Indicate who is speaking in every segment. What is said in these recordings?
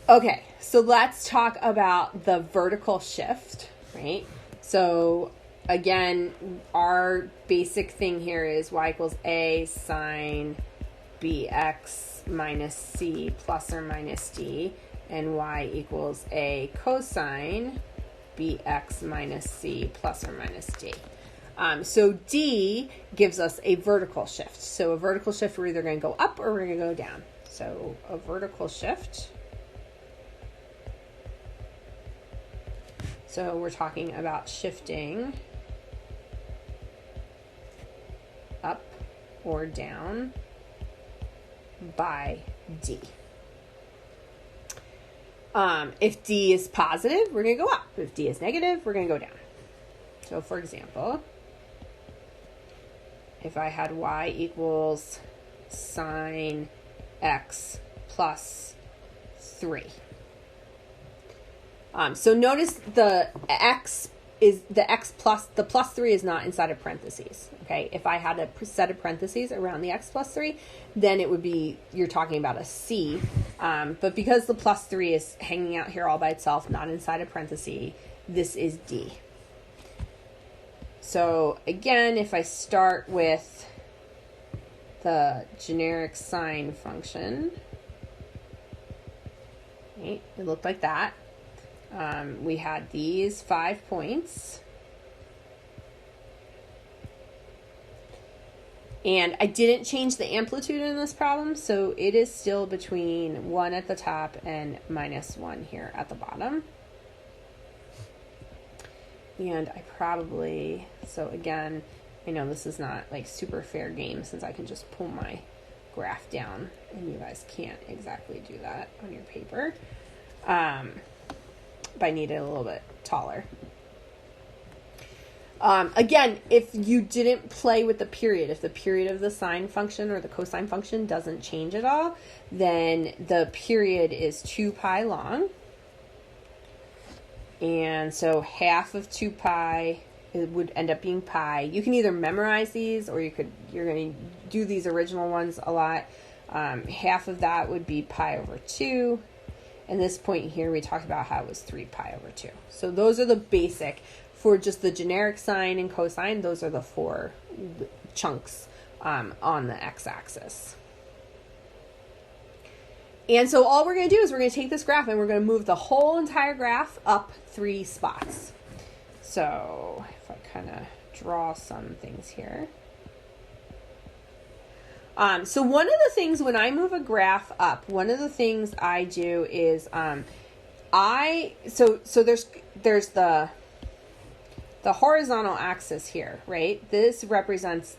Speaker 1: Okay, so let's talk about the vertical shift, right? So again, our basic thing here is y equals a sine bx minus c plus or minus d, and y equals a cosine bx minus c plus or minus d. So d gives us a vertical shift. So a vertical shift, we're either going to go up or we're going to go down. So a vertical shift. So we're talking about shifting up or down by d. If d is positive, we're going to go up. If d is negative, we're going to go down. So for example, if I had y equals sine x plus 3. So notice the x plus, the plus 3 is not inside of parentheses, okay? If I had a set of parentheses around the x plus 3, then it would be, you're talking about a c. But because the plus 3 is hanging out here all by itself, not inside a parenthesis, this is d. So again, if I start with the generic sine function, right, it looked like that. We had these 5 points. And I didn't change the amplitude in this problem, so it is still between 1 at the top and minus 1 here at the bottom. And I probably, so again, I know this is not like super fair game since I can just pull my graph down and you guys can't exactly do that on your paper. But I need it a little bit taller. Again, if you didn't play with the period, if the period of the sine function or the cosine function doesn't change at all, then the period is 2 pi long. And so half of 2 pi, it would end up being pi. You can either memorize these or you're going to do these original ones a lot. Half of that would be pi over 2. And this point here, we talked about how it was 3 pi over 2. So those are the basic, for just the generic sine and cosine, those are the 4 chunks on the x-axis. And so all we're going to do is we're going to take this graph and we're going to move the whole entire graph up 3 spots. So if I kind of draw some things here. So one of the things when I move a graph up, one of the things I do is so there's the horizontal axis here, right? This represents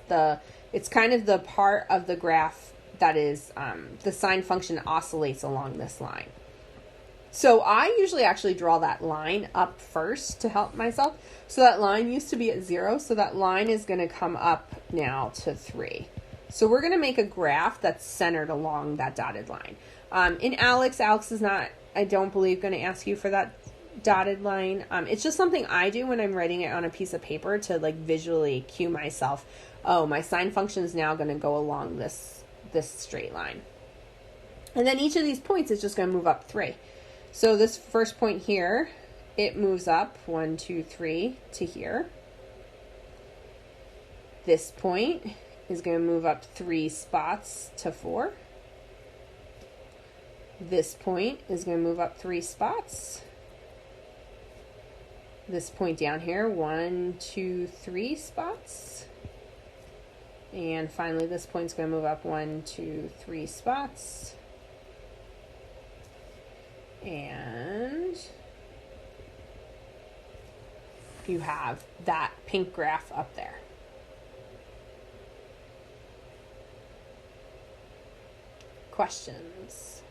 Speaker 1: it's kind of the part of the graph that is the sine function oscillates along this line. So I usually actually draw that line up first to help myself. So that line used to be at 0, so that line is going to come up now to 3. So we're going to make a graph that's centered along that dotted line. In Alex is not, I don't believe, going to ask you for that dotted line. It's just something I do when I'm writing it on a piece of paper to like visually cue myself, oh, my sine function is now going to go along this straight line. And then each of these points is just going to move up 3. So this first point here, it moves up 1, 2, 3 to here. This point is going to move up 3 spots to 4. This point is going to move up 3 spots. This point down here, 1, 2, 3 spots. And finally, this point's going to move up 1, 2, 3 spots. And you have that pink graph up there. Questions?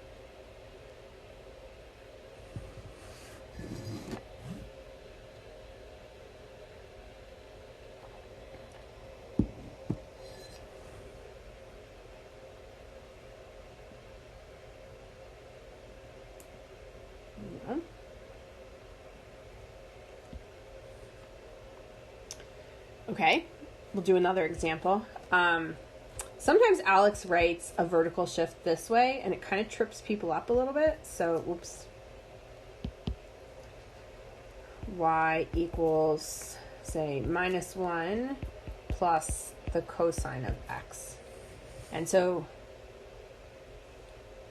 Speaker 1: No. Okay, we'll do another example. Sometimes Alex writes a vertical shift this way, and it kind of trips people up a little bit. So, whoops. Y equals, say, -1 plus the cosine of x. And so,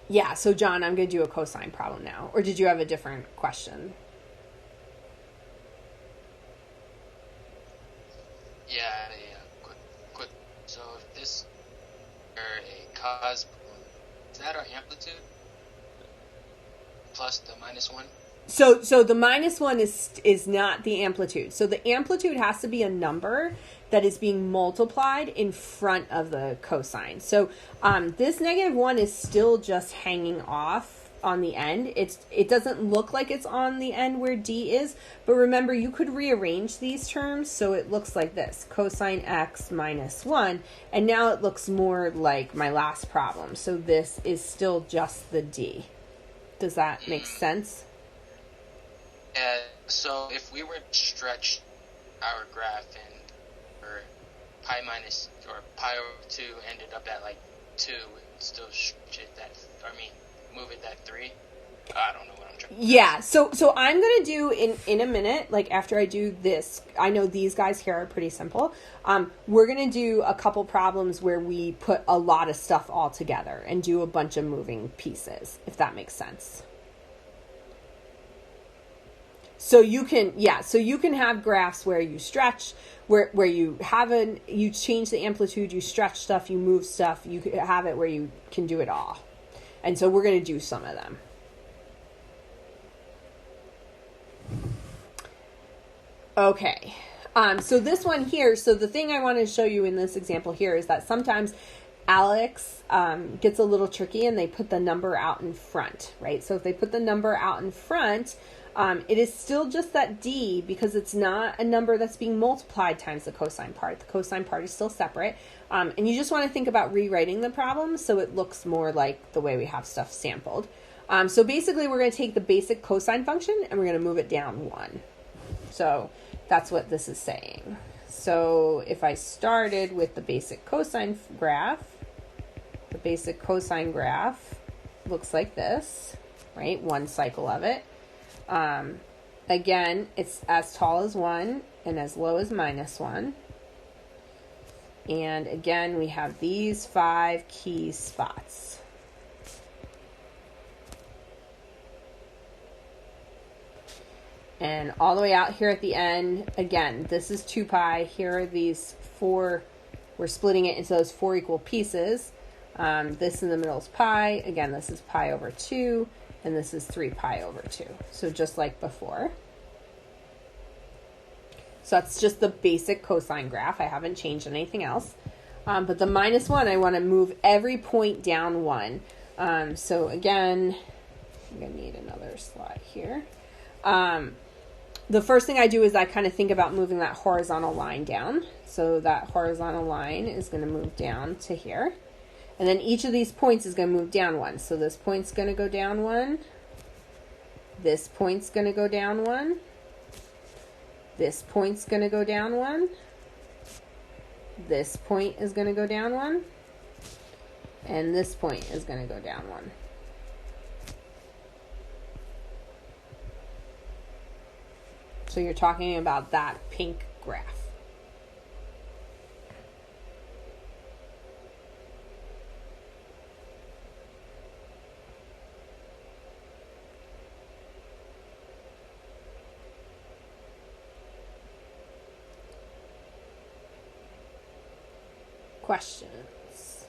Speaker 1: yeah, so John, I'm going to do a cosine problem now. Or did you have a different question?
Speaker 2: Yeah, quick. So if this are a cos, is that our amplitude plus the -1?
Speaker 1: So the -1 is not the amplitude. So the amplitude has to be a number that is being multiplied in front of the cosine. So this -1 is still just hanging off on the end. It doesn't look like it's on the end where D is, but remember you could rearrange these terms so it looks like this, cosine x -1, and now it looks more like my last problem. So this is still just the D. Does that make sense?
Speaker 2: So if we were to stretch our graph and or pi minus or pi over 2 ended up at like 2, we'd still stretch it move it that 3. I don't know what I'm trying to do.
Speaker 1: Yeah, so I'm going to do in a minute, like after I do this, I know these guys here are pretty simple. We're going to do a couple problems where we put a lot of stuff all together and do a bunch of moving pieces, if that makes sense. So you can have graphs where you stretch, where you you change the amplitude, you stretch stuff, you move stuff, you have it where you can do it all. And so we're going to do some of them. Okay. So this one here, so the thing I want to show you in this example here is that sometimes Alex gets a little tricky and they put the number out in front, right? So if they put the number out in front, it is still just that D because it's not a number that's being multiplied times the cosine part. The cosine part is still separate. And you just want to think about rewriting the problem so it looks more like the way we have stuff sampled. So basically we're going to take the basic cosine function and we're going to move it down 1. So that's what this is saying. So if I started with the basic cosine graph, the basic cosine graph looks like this, right? One cycle of it. Again, it's as tall as 1 and as low as -1. And again, we have these 5 key spots. And all the way out here at the end, again, this is 2 pi. Here are these 4, we're splitting it into those 4 equal pieces. This in the middle is pi. Again, this is pi over 2. And this is 3 pi over 2. So just like before. So that's just the basic cosine graph. I haven't changed anything else. But the -1, I want to move every point down 1. So again, I'm going to need another slide here. The first thing I do is I kind of think about moving that horizontal line down. So that horizontal line is going to move down to here. And then each of these points is going to move down 1. So this point's going to go down 1. This point's going to go down 1. This point's going to go down 1. This point is going to go down 1. And this point is going to go down 1. So you're talking about that pink graph. Questions?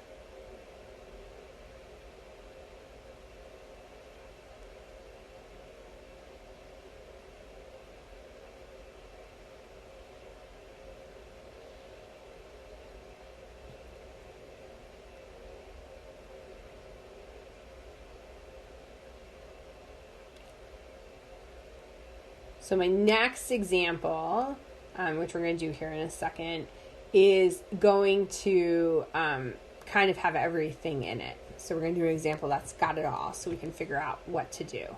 Speaker 1: So my next example, which we're going to do here in a second, is going to kind of have everything in it. So we're going to do an example that's got it all so we can figure out what to do.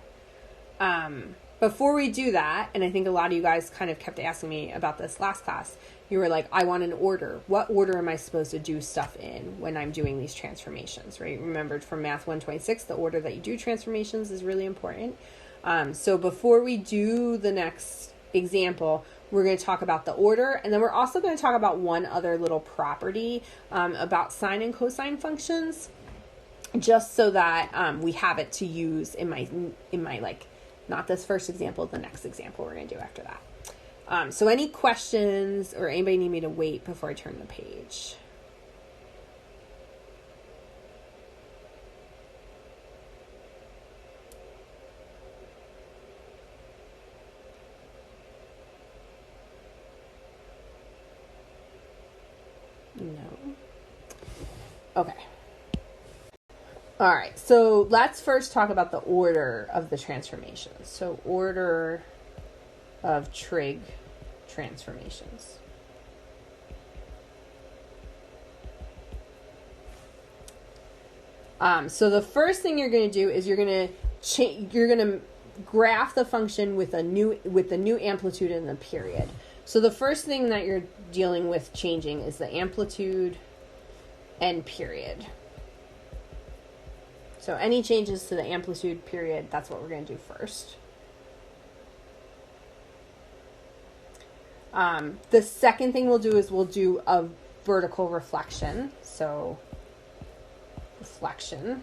Speaker 1: before we do that, and I think a lot of you guys kind of kept asking me about this last class, you were like, I want an order. What order am I supposed to do stuff in when I'm doing these transformations, right? Remember from Math 126, the order that you do transformations is really important. So before we do the next example, we're going to talk about the order, and then we're also going to talk about one other little property about sine and cosine functions, just so that we have it to use in my like, not this first example, the next example we're going to do after that. So any questions, or anybody need me to wait before I turn the page? No. Okay. All right, so let's first talk about the order of the transformations. So order of trig transformations. So the first thing you're going to do is you're going to graph the function with the new amplitude in the period. So the first thing that you're dealing with changing is the amplitude and period. So any changes to the amplitude period, that's what we're going to do first. The second thing we'll do is we'll do a vertical reflection. So reflection.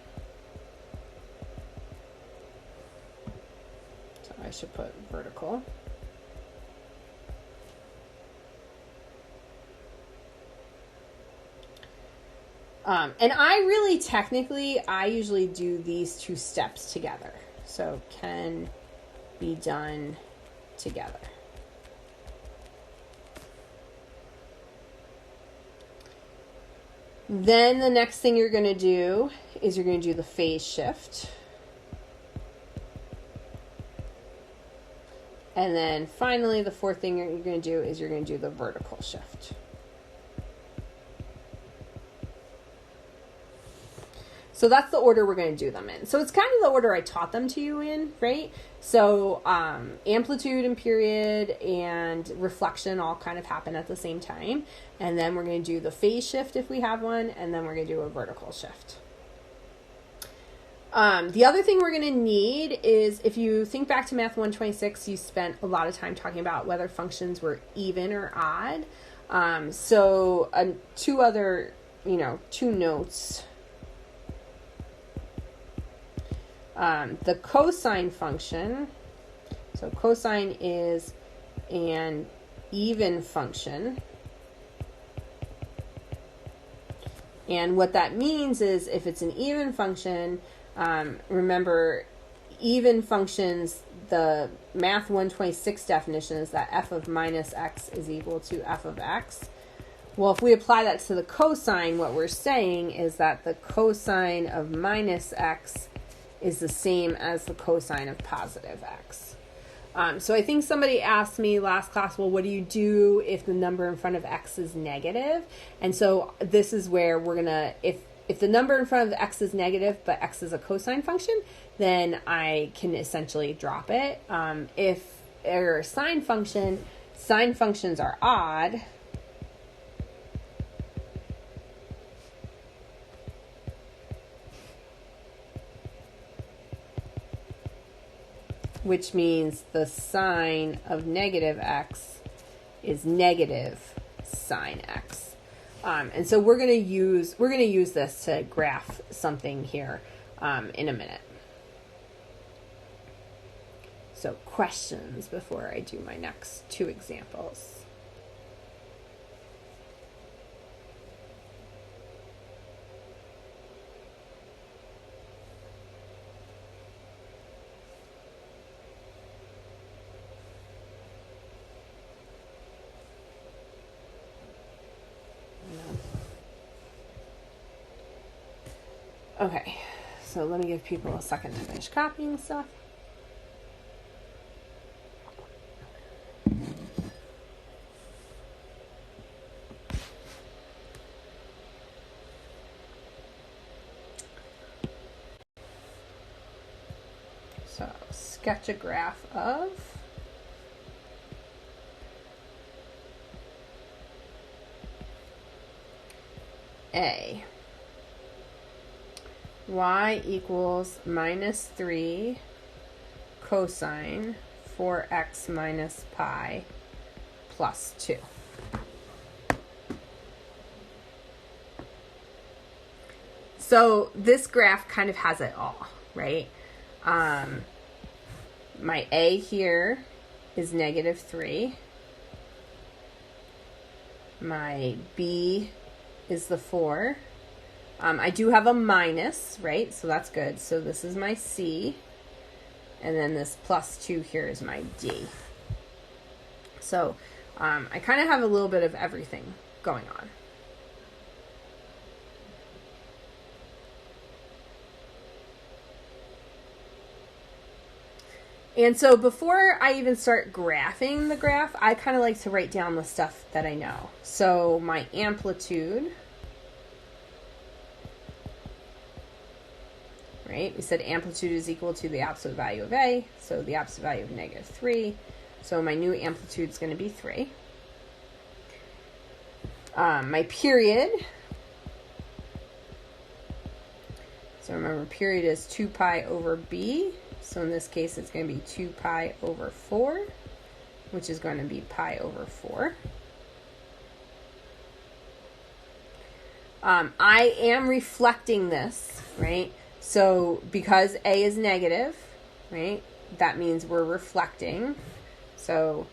Speaker 1: So I should put vertical. And I usually do these two steps together. So can be done together. Then the next thing you're going to do is you're going to do the phase shift. And then finally, the fourth thing you're going to do is you're going to do the vertical shift. So that's the order we're going to do them in. So it's kind of the order I taught them to you in, right? So amplitude and period and reflection all kind of happen at the same time. And then we're going to do the phase shift if we have one, and then we're going to do a vertical shift. The other thing we're going to need is, if you think back to Math 126, you spent a lot of time talking about whether functions were even or odd. Two notes. The cosine function, so cosine is an even function, and what that means is if it's an even function, remember even functions, the Math 126 definition is that f of minus x is equal to f of x. Well, if we apply that to the cosine, what we're saying is that the cosine of minus x is the same as the cosine of positive x. So I think somebody asked me last class, well, what do you do if the number in front of x is negative? And so this is where we're going to, if the number in front of x is negative, but x is a cosine function, then I can essentially drop it. If they're a sine function, sine functions are odd. Which means the sine of negative x is negative sine x. And so we're going to use this to graph something here in a minute. So questions before I do my next two examples. Okay, so let me give people a second to finish copying stuff. So sketch a graph of A. Y equals minus 3 cosine 4x minus pi plus 2. So this graph kind of has it all, right? My A here is negative 3. My B is the 4. I do have a minus, right? So that's good. So this is my C. And then this plus 2 here is my D. So I kind of have a little bit of everything going on. And so before I even start graphing the graph, I kind of like to write down the stuff that I know. So my amplitude, right? We said amplitude is equal to the absolute value of A, so the absolute value of negative 3. So my new amplitude is going to be 3. My period, so remember period is 2 pi over B. So in this case, it's going to be 2 pi over 4, which is going to be pi over 4. I am reflecting this, right? So because A is negative, right, that means we're reflecting. So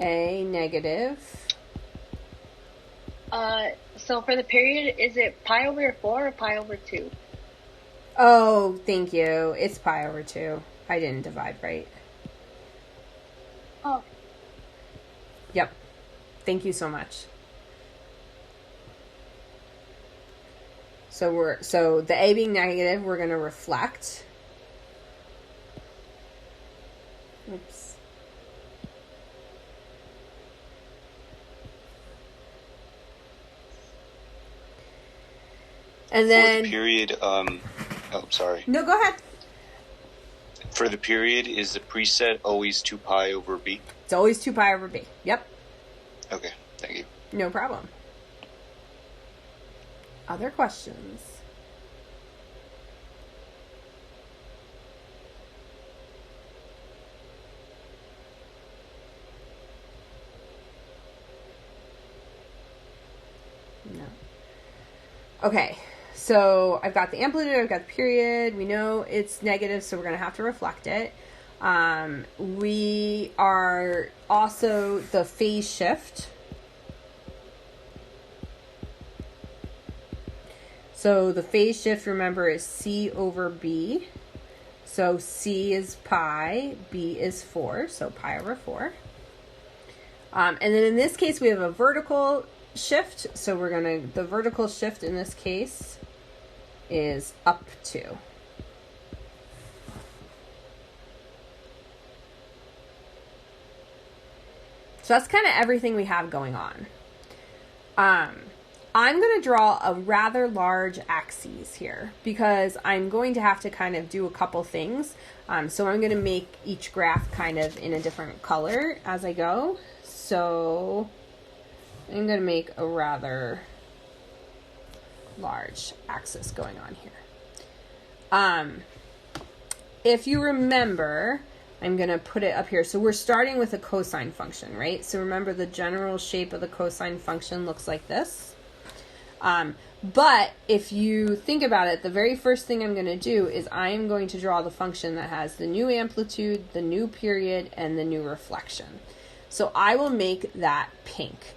Speaker 1: A negative.
Speaker 3: So for the period, is it pi over 4 or pi over 2?
Speaker 1: Oh, thank you. It's pi over 2. I didn't divide right.
Speaker 3: Oh.
Speaker 1: Yep. Thank you so much. So the A being negative, we're going to reflect. Oops. And then
Speaker 4: for the period, oh, sorry.
Speaker 1: No, go ahead.
Speaker 4: For the period, is the preset always 2 pi over B?
Speaker 1: It's always 2 pi over B. Yep.
Speaker 4: Okay, thank you.
Speaker 1: No problem. Other questions? No. Okay. So I've got the amplitude, I've got the period. We know it's negative, so we're going to have to reflect it. We are also the phase shift. So the phase shift, remember, is C over B. So C is pi, B is 4, so pi over 4. And then in this case, we have a vertical shift. So we're going to, the vertical shift in this case is up 2. So that's kind of everything we have going on. I'm going to draw a rather large axis here because I'm going to have to kind of do a couple things. So I'm going to make each graph kind of in a different color as I go. So I'm going to make a rather large axis going on here. If you remember, I'm going to put it up here. So we're starting with a cosine function, right? So remember the general shape of the cosine function looks like this. But if you think about it, the very first thing I'm going to do is I'm going to draw the function that has the new amplitude, the new period, and the new reflection. So I will make that pink.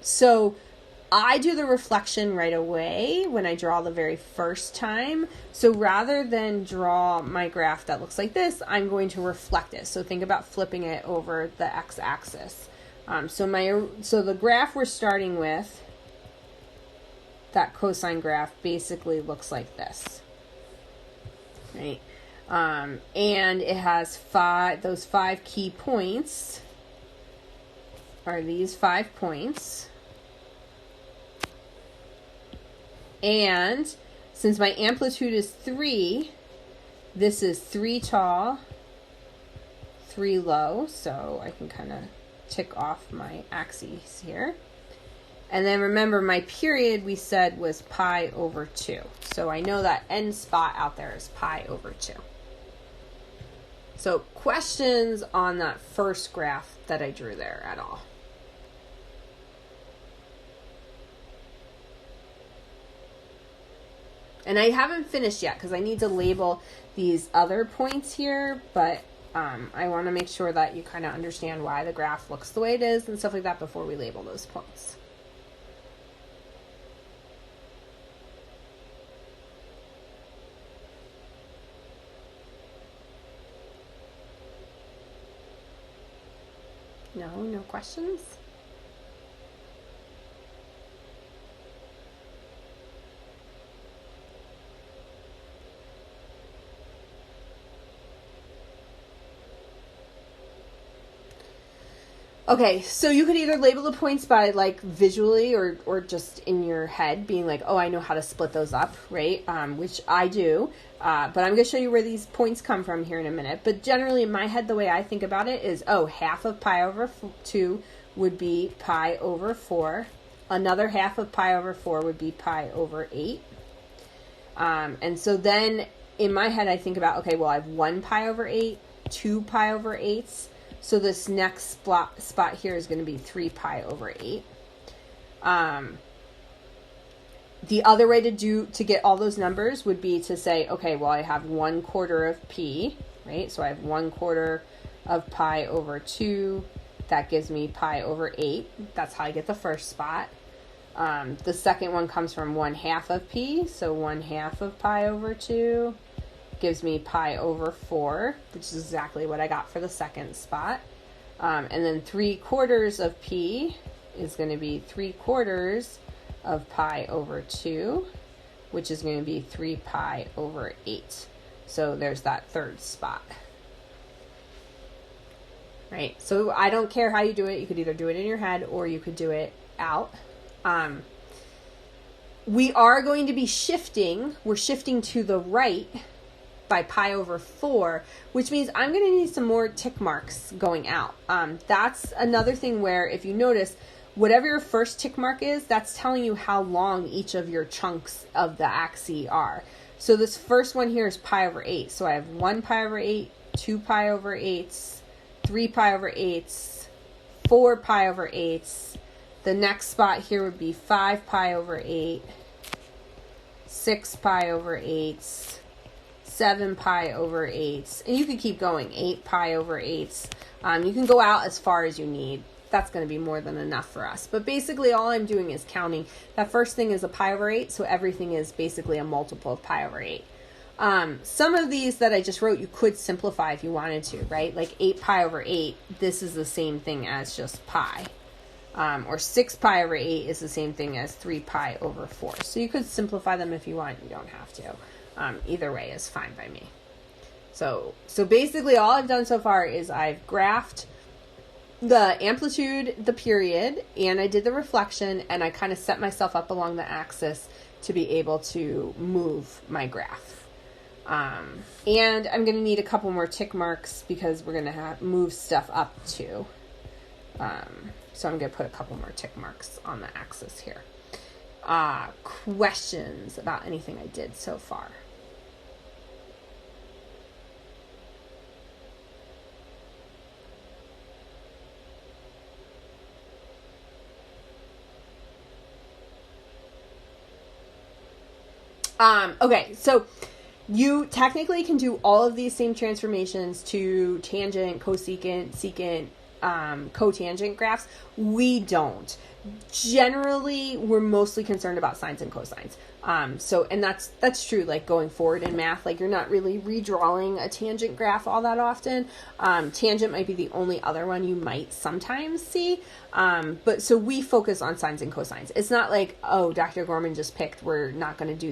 Speaker 1: So I do the reflection right away when I draw the very first time. So rather than draw my graph that looks like this, I'm going to reflect it. So think about flipping it over the x-axis. So the graph we're starting with, that cosine graph, basically looks like this, right? And it has those 5 key points are these 5 points. And since my amplitude is 3, this is 3 tall 3 low, so I can kind of tick off my axes here. And then remember, my period we said was pi over 2. So I know that end spot out there is pi over 2. So questions on that first graph that I drew there at all? And I haven't finished yet because I need to label these other points here, but I want to make sure that you kind of understand why the graph looks the way it is and stuff like that before we label those points. No questions? Okay, so you could either label the points by like visually or just in your head being like, oh, I know how to split those up, right? Which I do, but I'm going to show you where these points come from here in a minute. But generally in my head, the way I think about it is, oh, half of pi over 2 would be pi over 4. Another half of pi over 4 would be pi over 8. And so then in my head, I think about, okay, well, I have 1 pi over 8, 2 pi over 8s. So this next spot here is going to be 3 pi over 8. The other way to get all those numbers would be to say, okay, well, I have 1/4 of p, right? So I have 1/4 of pi over 2. That gives me pi over 8. That's how I get the first spot. The second one comes from 1/2 of p. So 1/2 of pi over 2 gives me pi over 4, which is exactly what I got for the second spot. And then 3/4 of p is going to be 3/4 of pi over 2, which is going to be 3 pi over 8. So there's that third spot. Right? So I don't care how you do it. You could either do it in your head or you could do it out. We are going to be shifting. We're shifting to the right by pi over 4, which means I'm going to need some more tick marks going out. That's another thing where if you notice, whatever your first tick mark is, that's telling you how long each of your chunks of the axis are. So this first one here is pi over 8. So I have 1 pi over 8, 2 pi over 8s, 3 pi over 8s, 4 pi over 8s. The next spot here would be 5 pi over 8, 6 pi over 8s, 7 pi over 8s, and you can keep going, 8 pi over 8s. You can go out as far as you need. That's going to be more than enough for us. But basically all I'm doing is counting. That first thing is a pi over 8, so everything is basically a multiple of pi over 8. Some of these that I just wrote, you could simplify if you wanted to, right? Like 8 pi over 8, this is the same thing as just pi. Or 6 pi over 8 is the same thing as 3 pi over 4. So you could simplify them if you want. You don't have to. Either way is fine by me. So basically all I've done so far is I've graphed the amplitude, the period, and I did the reflection, and I kind of set myself up along the axis to be able to move my graph. And I'm going to need a couple more tick marks because we're going to move stuff up too. So I'm going to put a couple more tick marks on the axis here. Questions about anything I did so far? Okay, so you technically can do all of these same transformations to tangent, cosecant, secant, cotangent graphs. We don't. Generally, we're mostly concerned about sines and cosines. And that's true, like going forward in math, like you're not really redrawing a tangent graph all that often. Tangent might be the only other one you might sometimes see. But so we focus on sines and cosines. It's not like, oh, Dr. Gorman just picked, we're not going to do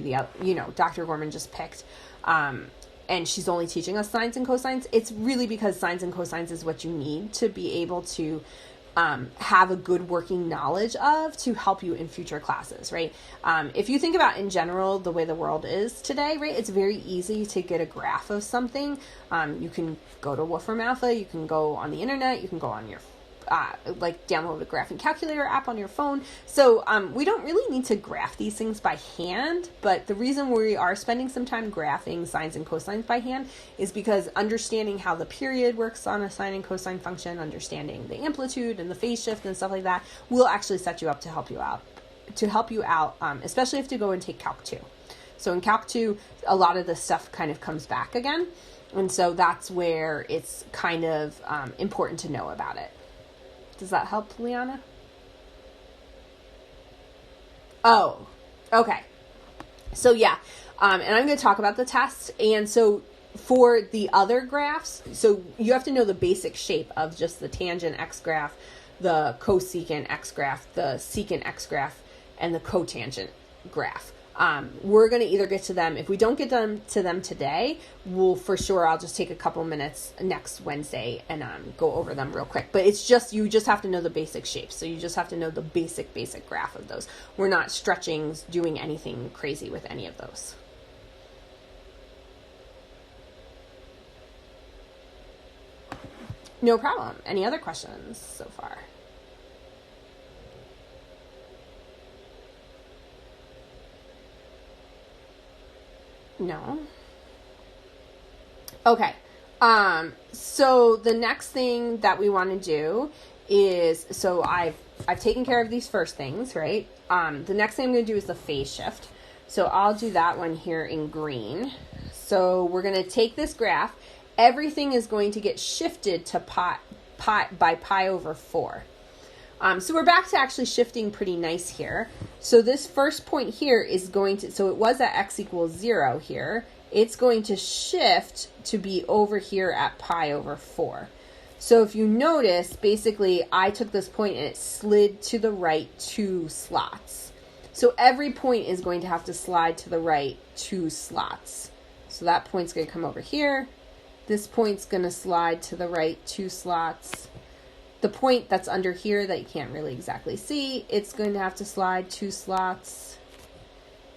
Speaker 1: Dr. Gorman just picked, and she's only teaching us sines and cosines. It's really because sines and cosines is what you need to be able to have a good working knowledge of to help you in future classes, right? If you think about in general the way the world is today, right, it's very easy to get a graph of something. You can go to Wolfram Alpha, you can go on the internet, you can go on your download a graphing calculator app on your phone. So we don't really need to graph these things by hand, but the reason we are spending some time graphing sines and cosines by hand is because understanding how the period works on a sine and cosine function, understanding the amplitude and the phase shift and stuff like that, will actually set you up to help you out, especially if you go and take Calc 2. So in Calc 2, a lot of this stuff kind of comes back again, and so that's where it's kind of important to know about it. Does that help, Liana? Oh, okay. So yeah, and I'm going to talk about the test. And so for the other graphs, so you have to know the basic shape of just the tangent x graph, the cosecant x graph, the secant x graph, and the cotangent graph. We're going to either get to them. If we don't get to them today, I'll just take a couple minutes next Wednesday and go over them real quick. But you just have to know the basic shapes. So you just have to know the basic graph of those. We're not doing anything crazy with any of those. No problem. Any other questions so far? No. Okay. So the next thing that we want to do is, so I've taken care of these first things, right? The next thing I'm going to do is the phase shift. So I'll do that one here in green. So we're going to take this graph. Everything is going to get shifted to pi by pi over 4. So we're back to actually shifting pretty nice here. So this first point here is going to, so it was at x equals 0 here. It's going to shift to be over here at pi over 4. So if you notice, basically I took this point and it slid to the right 2 slots. So every point is going to have to slide to the right 2 slots. So that point's going to come over here. This point's going to slide to the right 2 slots. The point that's under here that you can't really exactly see, it's going to have to slide 2 slots.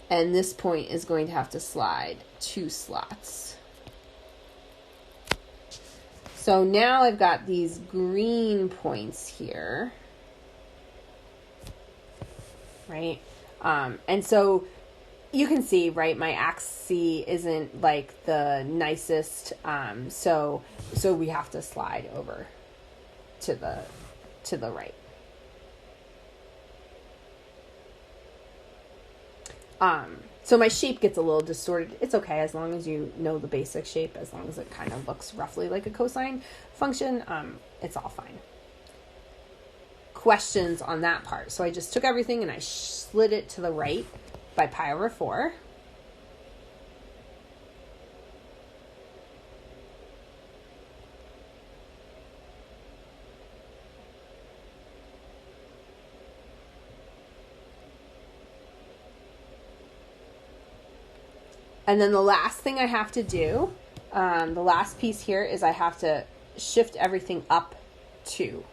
Speaker 1: And this point is going to have to slide 2 slots. So now I've got these green points here. Right? And so you can see, right, my axis isn't like the nicest. So we have to slide over to the right. So my shape gets a little distorted. It's okay as long as you know the basic shape, as long as it kind of looks roughly like a cosine function, it's all fine. Questions on that part. So I just took everything and I slid it to the right by pi over 4. And then the last thing I have to do, the last piece here is I have to shift everything up 2.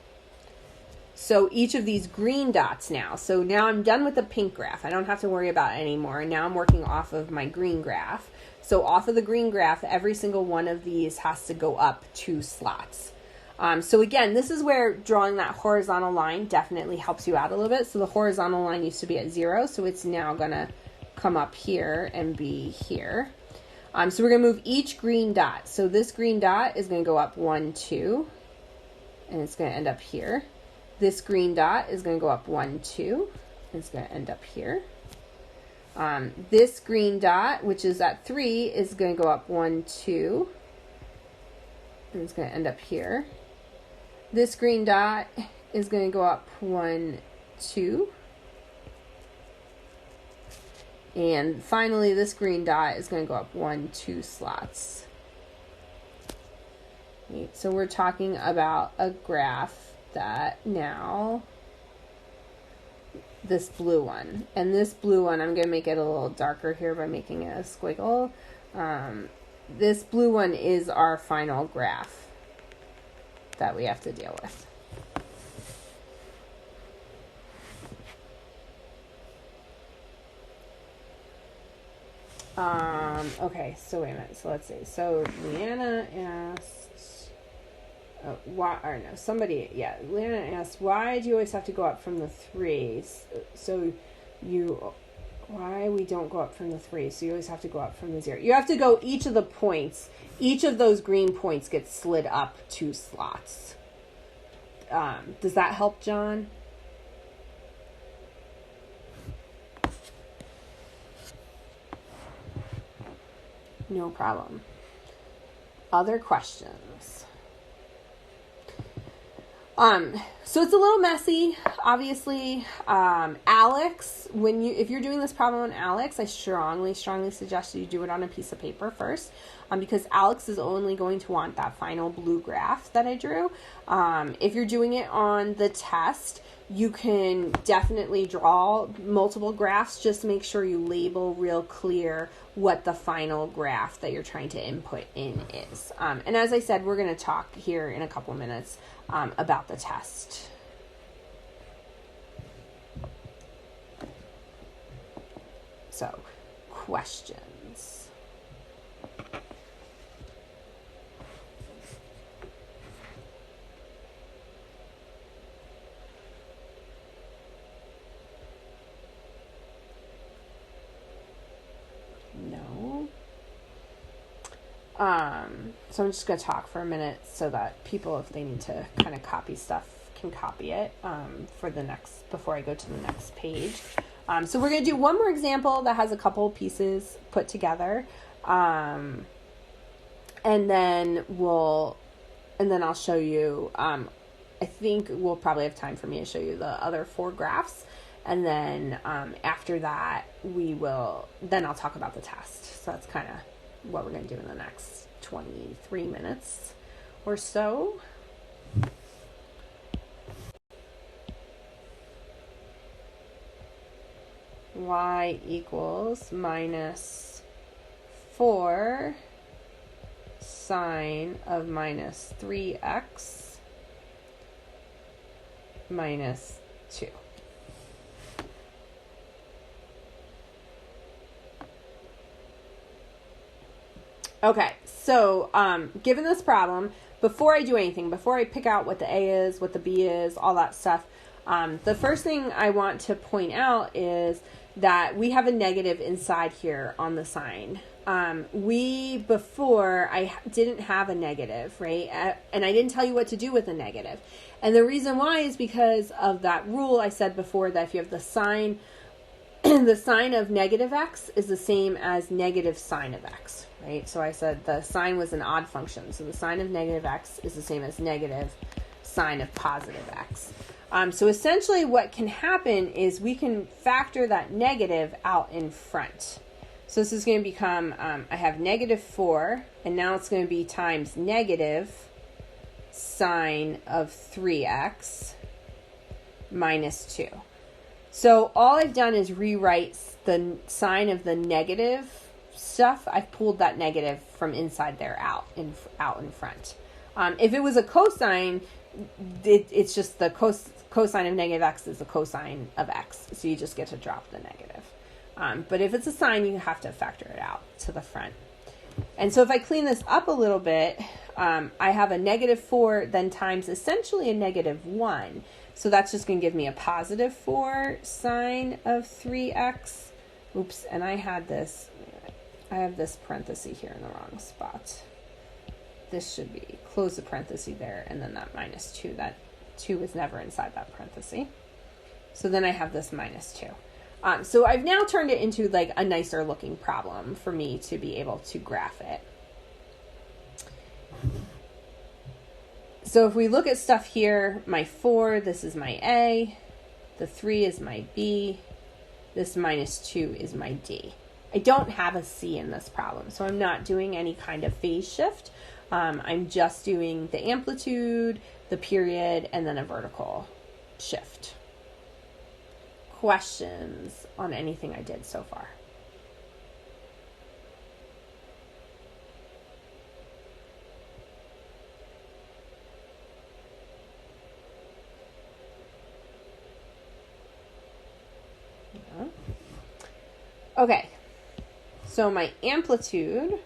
Speaker 1: So each of these green dots now. So now I'm done with the pink graph. I don't have to worry about it anymore. Now I'm working off of my green graph. So off of the green graph, every single one of these has to go up 2 slots. So again, this is where drawing that horizontal line definitely helps you out a little bit. So the horizontal line used to be at 0, so it's now going to come up here and be here. So we're going to move each green dot. So this green dot is going to go up 1, 2, and it's going to end up here. This green dot is going to go up 1, 2, and it's going to end up here. This green dot, which is at 3, is going to go up 1, 2, and it's going to end up here. This green dot is going to go up 1, 2. And finally, this green dot is going to go up 1, 2 slots. Right, so we're talking about a graph that now, this blue one. And this blue one, I'm going to make it a little darker here by making it a squiggle. This blue one is our final graph that we have to deal with. Okay, so wait a minute. So let's see. So Leanna asked, Leanna asked, why do you always have to go up from the 3? Why we don't go up from the 3? So you always have to go up from the 0. You have to go each of the points. Each of those green points gets slid up 2 slots. Does that help, John? No problem. Other questions? So it's a little messy, obviously. Alex, if you're doing this problem on Alex, I strongly suggest you do it on a piece of paper first, because Alex is only going to want that final blue graph that I drew. If you're doing it on the test, you can definitely draw multiple graphs. Just make sure you label real clear what the final graph that you're trying to input in is. And as I said, we're going to talk here in a couple minutes about the test. So, questions? No. So I'm just going to talk for a minute so that people, if they need to kind of copy stuff, can copy it before I go to the next page. So we're going to do one more example that has a couple pieces put together. And then I'll show you, I think we'll probably have time for me to show you the other 4 graphs. And then after that, then I'll talk about the test. So that's kind of what we're going to do in the next 23 minutes or so. Y equals minus 4 sine of minus 3x minus 2. Okay, so given this problem, before I do anything, before I pick out what the A is, what the B is, all that stuff, the first thing I want to point out is that we have a negative inside here on the sign. Before, I didn't have a negative, right? And I didn't tell you what to do with a negative. And the reason why is because of that rule I said before, that if you have the sign, the sine of negative x is the same as negative sine of x, right? So I said the sine was an odd function. So the sine of negative x is the same as negative sine of positive x. So essentially what can happen is we can factor that negative out in front. So this is going to become, I have negative 4, and now it's going to be times negative sine of 3x minus 2. So all I've done is rewrite the sign of the negative stuff. I've pulled that negative from inside there out in front. If it was a cosine, it's just the cosine of negative x is the cosine of x. So you just get to drop the negative. But if it's a sine, you have to factor it out to the front. And so if I clean this up a little bit, I have a negative 4 then times essentially a negative 1. So that's just going to give me a positive 4 sine of 3x. Oops, and I have this parenthesis here in the wrong spot. This should be, close the parenthesis there, and then that minus 2. That 2 is never inside that parenthesis. So then I have this minus 2. So I've now turned it into like a nicer looking problem for me to be able to graph it. So if we look at stuff here, my 4, this is my A, the 3 is my B, this minus 2 is my D. I don't have a C in this problem, so I'm not doing any kind of phase shift. I'm just doing the amplitude, the period, and then a vertical shift. Questions on anything I did so far? Okay, So my amplitude,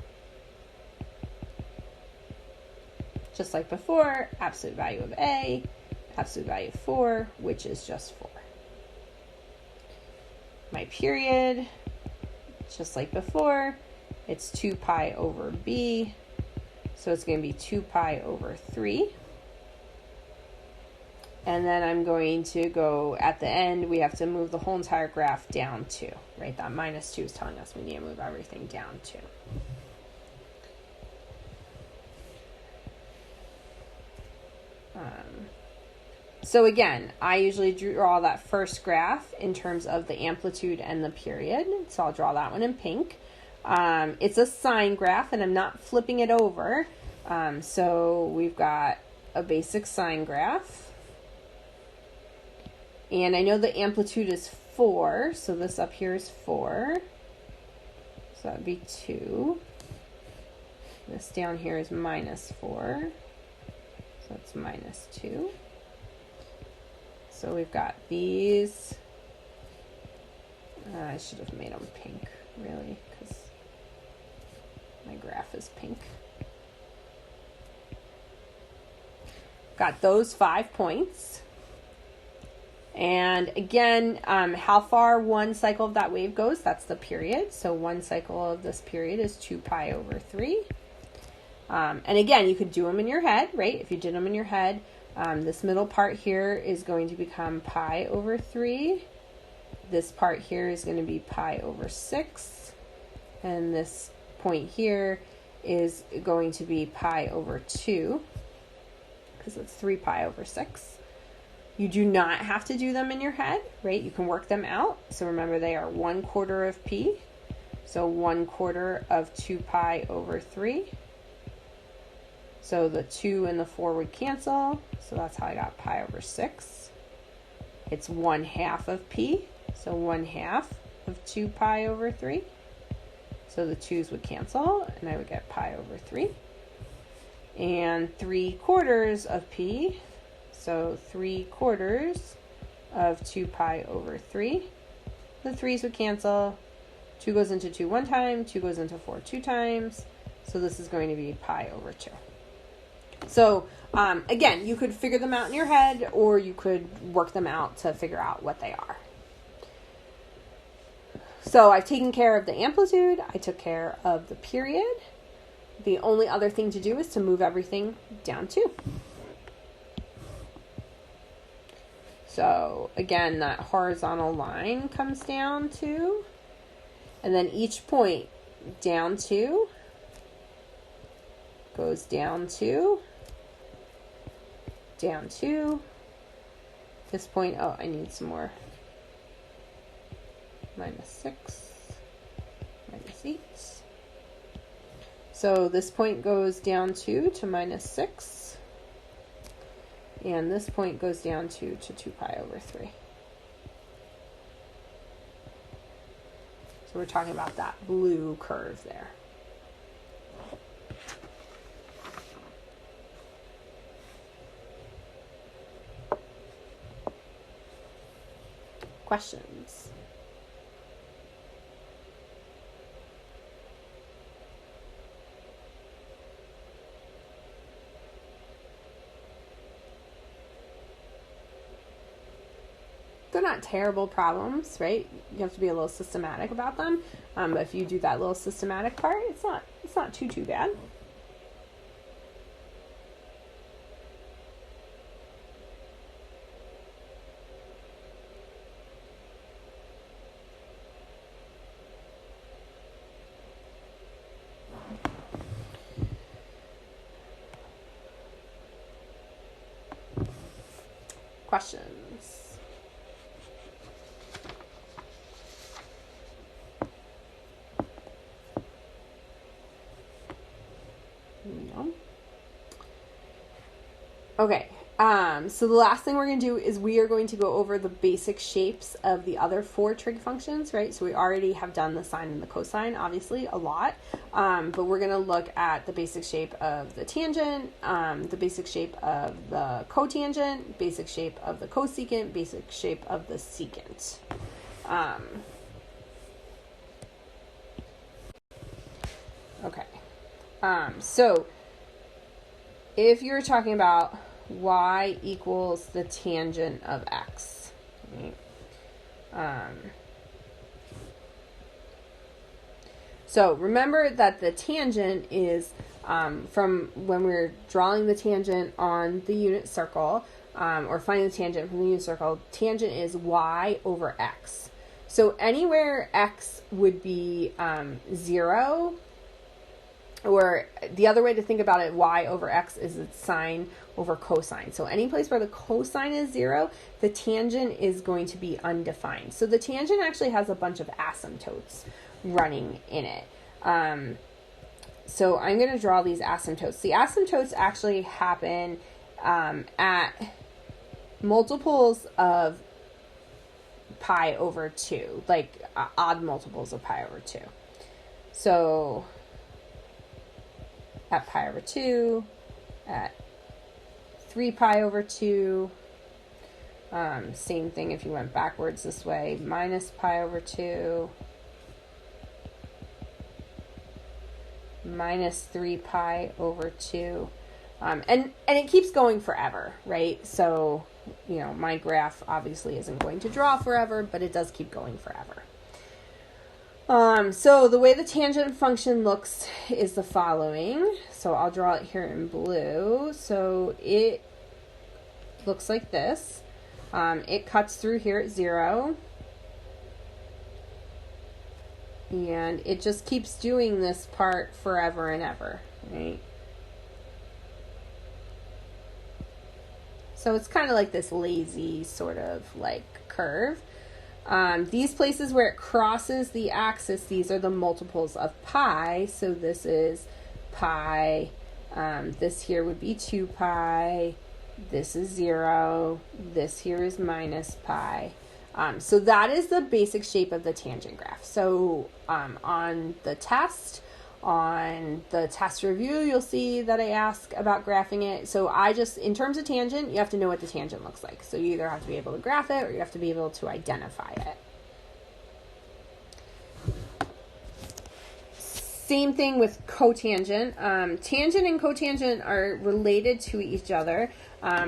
Speaker 1: just like before, absolute value of A, absolute value of 4, which is just 4. My period, just like before, it's 2 pi over B, so it's going to be 2 pi over 3. And then I'm going to go, at the end, we have to move the whole entire graph down 2, right? That minus 2 is telling us we need to move everything down 2. So again, I usually draw that first graph in terms of the amplitude and the period. So I'll draw that one in pink. It's a sine graph, and I'm not flipping it over. So we've got a basic sine graph. And I know the amplitude is 4, so this up here is 4. So that would be 2. This down here is minus 4. So it's minus 2. So we've got these. I should have made them pink, really, because my graph is pink. Got those 5 points. And again, how far one cycle of that wave goes, that's the period. So one cycle of this period is 2 pi over 3. And again, you could do them in your head, right? If you did them in your head, this middle part here is going to become pi over 3. This part here is going to be pi over 6. And this point here is going to be pi over 2, because it's 3 pi over 6. You do not have to do them in your head, right? You can work them out. So remember, they are 1/4 of p. So 1/4 of 2 pi over 3. So the 2 and the 4 would cancel. So that's how I got pi over 6. It's 1/2 of p. So 1/2 of 2 pi over 3. So the 2's would cancel, and I would get pi over 3. And 3/4 of p. So 3/4 of 2 pi over 3. The 3's would cancel. 2 goes into 2 one time. 2 goes into 4 2 times. So this is going to be pi over 2. So again, you could figure them out in your head, or you could work them out to figure out what they are. So I've taken care of the amplitude. I took care of the period. The only other thing to do is to move everything down 2. So again, that horizontal line comes down 2. And then each point down 2 goes down 2. Down 2. This point, oh, I need some more. Minus 6. Minus 8. So this point goes down 2 to minus 6. And this point goes down 2 to 2 pi over 3. So we're talking about that blue curve there. Questions? They're not terrible problems, right? You have to be a little systematic about them. But if you do that little systematic part, it's not too bad. Questions? No. Okay. So the last thing we're going to do is we are going to go over the basic shapes of the other 4 trig functions, right? So we already have done the sine and the cosine, obviously, a lot. But we're going to look at the basic shape of the tangent, the basic shape of the cotangent, basic shape of the cosecant, basic shape of the secant. Okay. So if you're talking about y equals the tangent of x, right? So remember that the tangent is from when we're drawing the tangent on the unit circle, or finding the tangent from the unit circle, tangent is y over x. So anywhere x would be 0, or the other way to think about it, y over x is its sine over cosine. So any place where the cosine is 0, the tangent is going to be undefined. So the tangent actually has a bunch of asymptotes running in it. So I'm going to draw these asymptotes. The asymptotes actually happen at multiples of pi over 2, like odd multiples of pi over 2. So at pi over 2, at 3 pi over 2, same thing if you went backwards this way, minus pi over 2, minus 3 pi over 2, and it keeps going forever, right? So, you know, my graph obviously isn't going to draw forever, but it does keep going forever. So the way the tangent function looks is the following. So I'll draw it here in blue. So it looks like this. It cuts through here at 0. And it just keeps doing this part forever and ever, right? So it's kind of like this lazy sort of like curve. These places where it crosses the axis, these are the multiples of pi. So this is pi. This here would be 2 pi. This is 0. This here is minus pi. So that is the basic shape of the tangent graph. So on the test review, you'll see that I ask about graphing it. So in terms of tangent, you have to know what the tangent looks like. So you either have to be able to graph it or you have to be able to identify it. Same thing with cotangent. Tangent and cotangent are related to each other.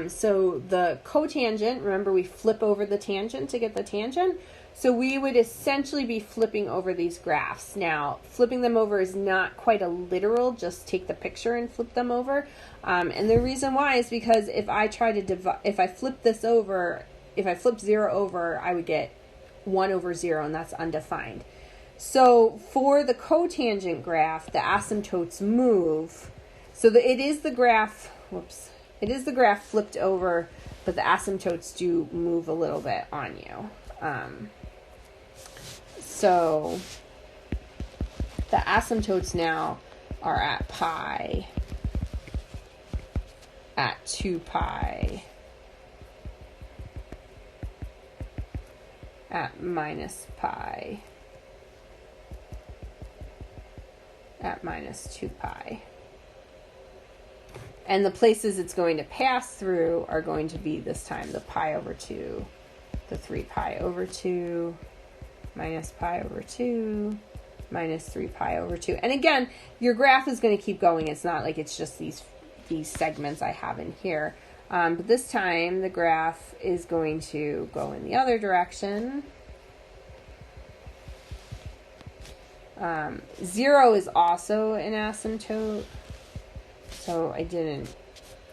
Speaker 1: So the cotangent, remember we flip over the tangent to get the tangent. So we would essentially be flipping over these graphs. Now, flipping them over is not quite a literal, just take the picture and flip them over. And the reason why is because if I flip 0 over, I would get 1 over 0, and that's undefined. So for the cotangent graph, the asymptotes move. So it is the graph flipped over, but the asymptotes do move a little bit on you. So the asymptotes now are at pi, at 2 pi, at minus pi, at minus 2 pi. And the places it's going to pass through are going to be this time the pi over 2, the 3 pi over 2, minus pi over 2, minus 3 pi over 2. And again, your graph is going to keep going. It's not like it's just these segments I have in here. But this time the graph is going to go in the other direction. 0 is also an asymptote. So I didn't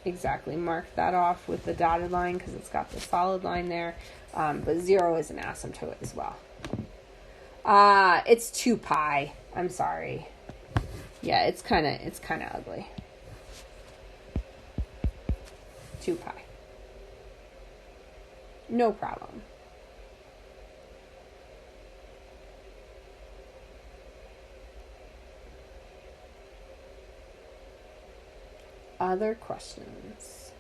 Speaker 1: exactly mark that off with the dotted line because it's got the solid line there. But 0 is an asymptote as well. It's 2 pi. I'm sorry. Yeah, it's kind of ugly. 2 pi. No problem. Other questions?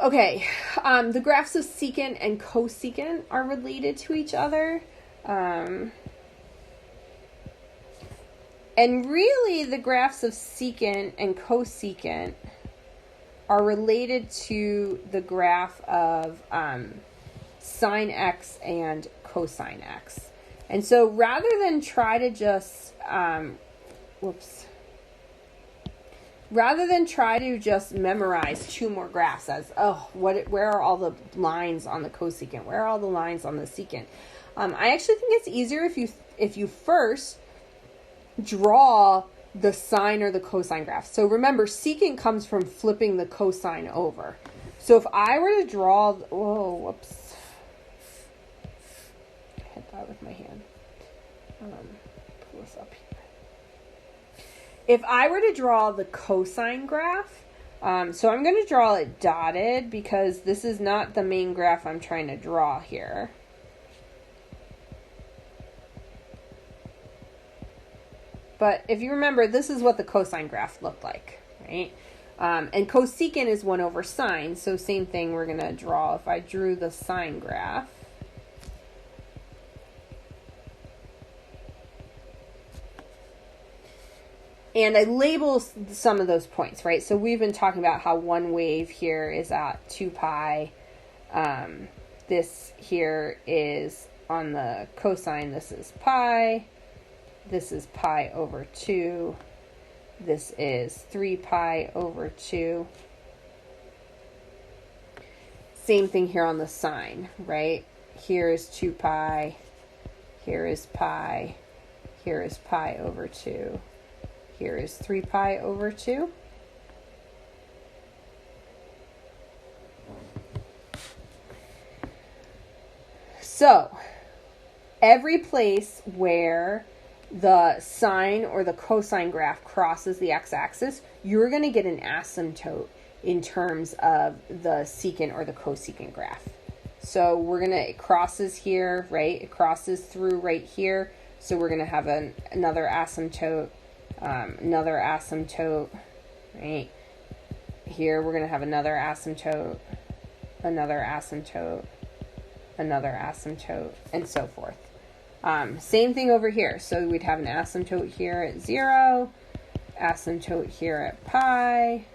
Speaker 1: Okay, the graphs of secant and cosecant are related to each other. And really the graphs of secant and cosecant are related to the graph of sine x and cosine x. And so rather than try to just, rather than try to just memorize two more graphs as, where are all the lines on the cosecant? Where are all the lines on the secant? I actually think it's easier if you first draw the sine or the cosine graph. So remember, secant comes from flipping the cosine over. So if I were to draw, I hit that with my hand. Pull this up here. If I were to draw the cosine graph, so I'm going to draw it dotted because this is not the main graph I'm trying to draw here. But if you remember, this is what the cosine graph looked like, right? And cosecant is 1 over sine, so same thing we're going to draw. If I drew the sine graph, and I label some of those points, right? So we've been talking about how one wave here is at 2 pi. This here is on the cosine, this is pi. This is pi over 2. This is 3 pi over 2. Same thing here on the sine, right? Here is 2 pi. Here is pi. Here is pi over 2. Here is 3 pi over 2. So, every place where the sine or the cosine graph crosses the x-axis, you're going to get an asymptote in terms of the secant or the cosecant graph. So it crosses here, right? It crosses through right here. So we're going to have another asymptote, right? Here we're going to have another asymptote, another asymptote, another asymptote, and so forth. Same thing over here. So we'd have an asymptote here at 0, asymptote here at pi,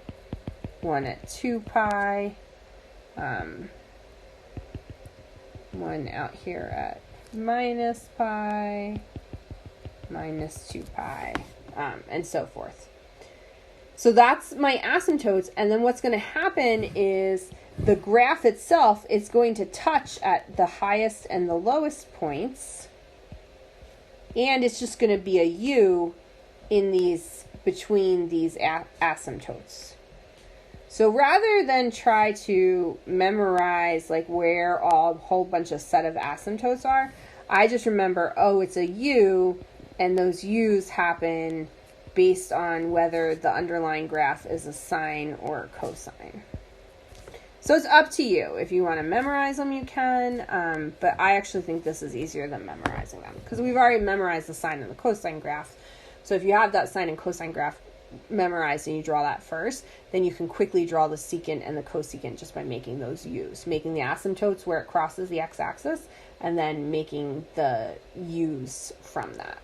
Speaker 1: one at 2 pi, one out here at minus pi, minus 2 pi, and so forth. So that's my asymptotes, and then what's going to happen is the graph itself is going to touch at the highest and the lowest points, and it's just going to be a U between these asymptotes. So rather than try to memorize like where a whole bunch of set of asymptotes are, I just remember, it's a U, and those U's happen based on whether the underlying graph is a sine or a cosine. So it's up to you. If you want to memorize them, you can, but I actually think this is easier than memorizing them because we've already memorized the sine and the cosine graph. So if you have that sine and cosine graph memorized and you draw that first, then you can quickly draw the secant and the cosecant just by making those U's, making the asymptotes where it crosses the x-axis, and then making the U's from that.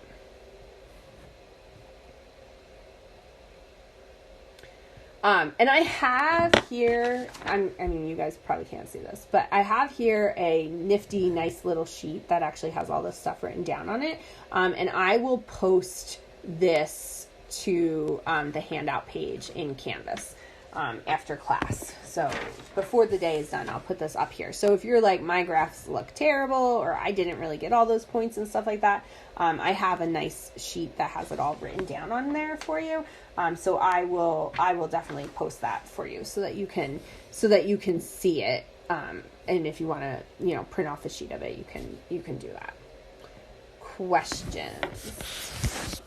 Speaker 1: And I have here, I mean, you guys probably can't see this, but I have here a nifty, nice little sheet that actually has all this stuff written down on it. And I will post this to the handout page in Canvas after class. So before the day is done, I'll put this up here. So if you're like, my graphs look terrible, or I didn't really get all those points and stuff like that, I have a nice sheet that has it all written down on there for you. So I will definitely post that for you so that you can see it. And if you want to, print off a sheet of it, you can do that. Questions?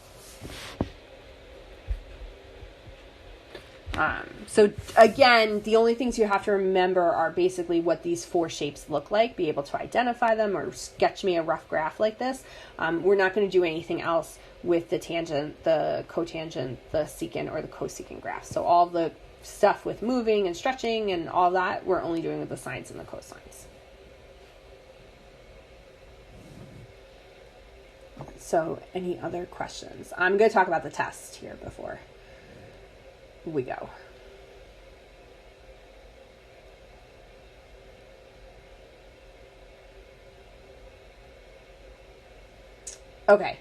Speaker 1: So again, the only things you have to remember are basically what these four shapes look like, be able to identify them or sketch me a rough graph like this. We're not going to do anything else with the tangent, the cotangent, the secant, or the cosecant graph. So all the stuff with moving and stretching and all that, we're only doing with the sines and the cosines. So any other questions? I'm going to talk about the test here before we go. Okay.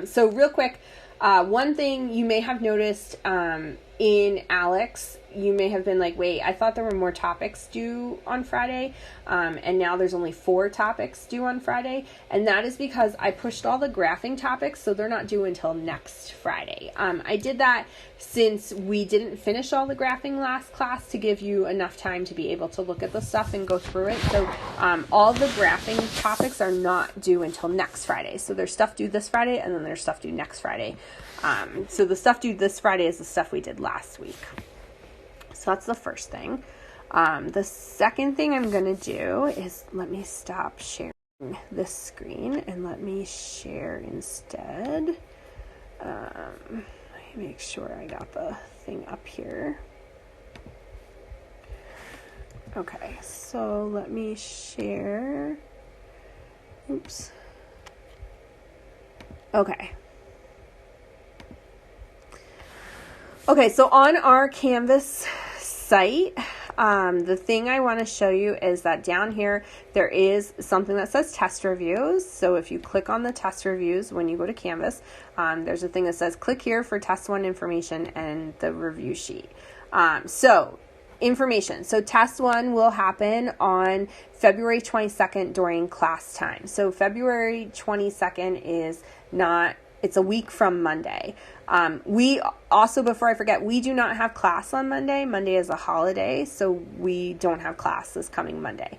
Speaker 1: So real quick, one thing you may have noticed in Alex, you may have been like, wait, I thought there were more topics due on Friday, and now there's only 4 topics due on Friday, and that is because I pushed all the graphing topics, so they're not due until next Friday. I did that since we didn't finish all the graphing last class to give you enough time to be able to look at the stuff and go through it. So all the graphing topics are not due until next Friday. So there's stuff due this Friday, and then there's stuff due next Friday. So the stuff due this Friday is the stuff we did last week. So that's the first thing. The second thing I'm going to do is, let me stop sharing this screen and let me share instead. Let me make sure I got the thing up here. Okay, so let me share. Oops. Okay. Okay, so on our Canvas site, the thing I want to show you is that down here, there is something that says test reviews. So if you click on the test reviews when you go to Canvas, there's a thing that says click here for test 1 information and the review sheet. So information. So test 1 will happen on February 22nd during class time. So February 22nd is not, it's a week from Monday. We also, before I forget, we do not have class on Monday. Monday is a holiday, so we don't have class this coming Monday.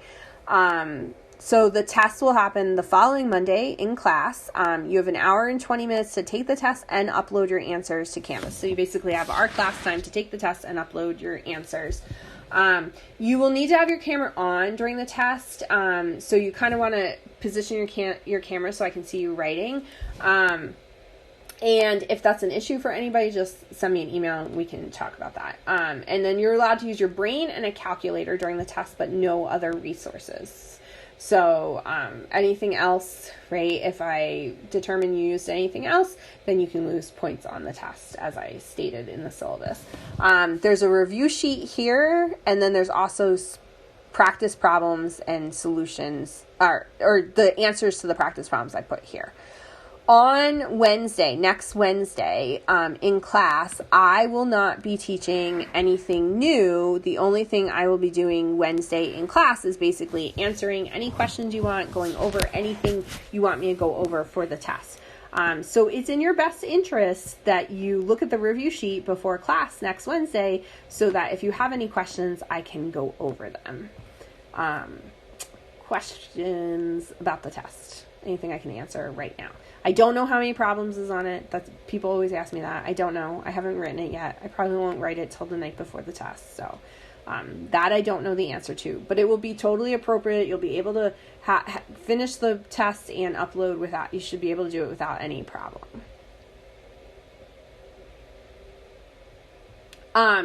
Speaker 1: So the test will happen the following Monday in class. You have an hour and 20 minutes to take the test and upload your answers to Canvas. So you basically have our class time to take the test and upload your answers. You will need to have your camera on during the test. So you kind of want to position your camera so I can see you writing. And if that's an issue for anybody, just send me an email and we can talk about that. And then you're allowed to use your brain and a calculator during the test, but no other resources. So anything else, right, if I determine you used anything else, then you can lose points on the test, as I stated in the syllabus. There's a review sheet here, and then there's also practice problems and solutions, or the answers to the practice problems I put here. On Wednesday, next Wednesday, in class, I will not be teaching anything new. The only thing I will be doing Wednesday in class is basically answering any questions you want, going over anything you want me to go over for the test. So it's in your best interest that you look at the review sheet before class next Wednesday so that if you have any questions, I can go over them. Questions about the test? Anything I can answer right now? I don't know how many problems is on it. People always ask me that. I don't know. I haven't written it yet. I probably won't write it till the night before the test. So that I don't know the answer to. But it will be totally appropriate. You'll be able to finish the test and upload without. You should be able to do it without any problem.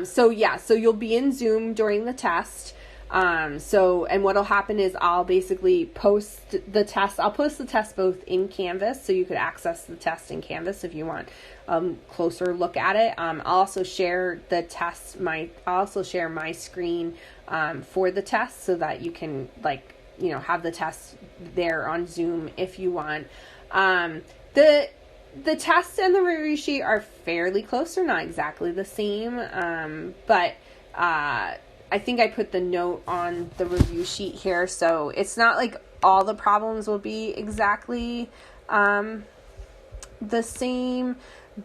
Speaker 1: So you'll be in Zoom during the test. And what'll happen is I'll basically post the test. I'll post the test both in Canvas, so you could access the test in Canvas if you want a closer look at it. I'll also share the test. I'll also share my screen, for the test so that you can have the test there on Zoom if you want. The test and the review sheet are fairly close. They're not exactly the same. But I think I put the note on the review sheet here, so it's not like all the problems will be exactly the same,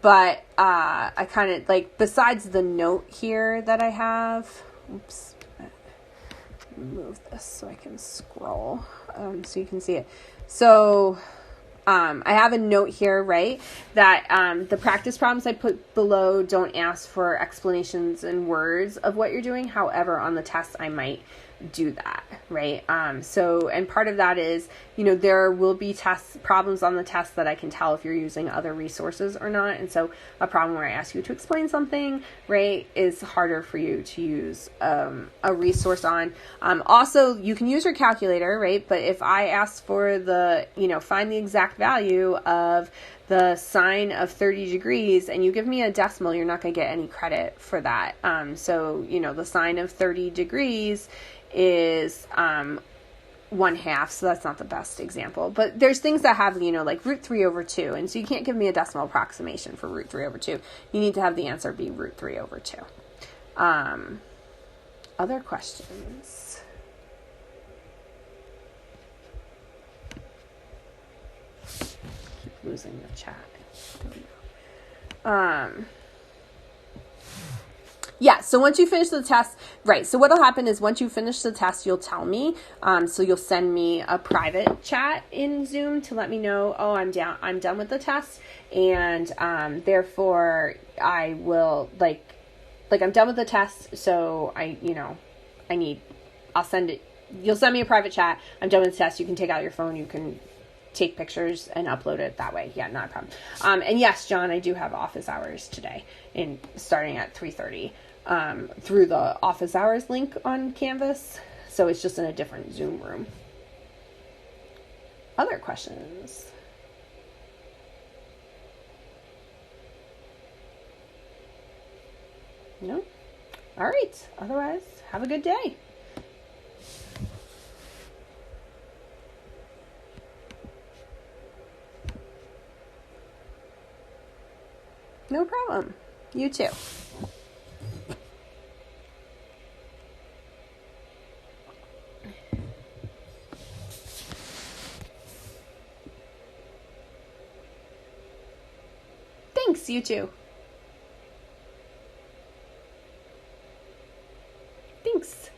Speaker 1: but I kind of besides the note here that I have, oops, move this so I can scroll so you can see it. So I have a note here, right, that the practice problems I put below don't ask for explanations in words of what you're doing. However, on the test, I might do that, right? And part of that is, there will be problems on the test that I can tell if you're using other resources or not. And so a problem where I ask you to explain something, right, is harder for you to use a resource on. Also, you can use your calculator, right? But if I ask for find the exact value of the sine of 30 degrees and you give me a decimal, you're not going to get any credit for that. So the sine of 30 degrees is 1/2, so that's not the best example. But there's things that have, like root 3 over 2. And so you can't give me a decimal approximation for root 3 over 2. You need to have the answer be root 3 over 2. Other questions? Keep losing the chat. Yeah, so once you finish the test, right, so what'll happen is once you finish the test, you'll tell me, so you'll send me a private chat in Zoom to let me know, oh, I'm done with the test, and therefore I will, like I'm done with the test, so I'll send it, you'll send me a private chat, I'm done with the test, you can take out your phone, you can take pictures and upload it that way. Yeah, not a problem. And yes, John, I do have office hours today, starting at 3:30 through the office hours link on Canvas. So it's just in a different Zoom room. Other questions? No? All right. Otherwise, have a good day. No problem. You too. Thanks, you too. Thanks.